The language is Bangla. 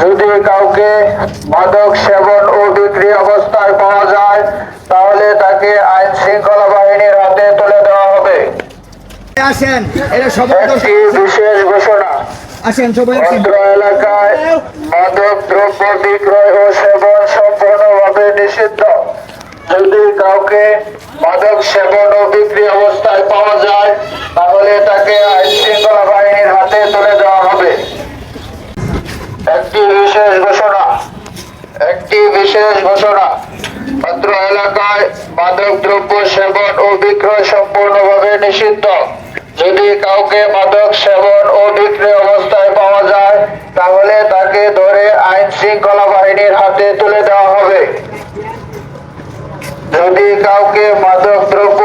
যদি কাউকে মাদক সেবন ও বিক্রি অবস্থায় পাওয়া যায় তাহলে তাকে আইন শৃঙ্খলা বাহিনীর হাতে তুলে দেওয়া হবে। একটি বিশেষ ঘোষণা, অত্র এলাকায় মাদক দ্রব্য বিক্রয় ও সেবন সম্পূর্ণভাবে নিষিদ্ধ। যদি কাউকে মাদক সেবন ও বিক্রি অবস্থায় পাওয়া যায় তাহলে তাকে আইন শৃঙ্খলা বাহিনীর হাতে তুলে দেওয়া হবে। একটি বিশেষ ঘোষণা, অত্র এলাকায় মাদক দ্রব্য সেবন ও বিক্রয় সম্পূর্ণভাবে নিষিদ্ধ। যদি কাউকে মাদক সেবন ও বিক্রি অবস্থায় পাওয়া যায় তাহলে তাকে ধরে আইন শৃঙ্খলা বাহিনীর হাতে তুলে দেওয়া হবে। যদি কাউকে মাদক দ্রব্য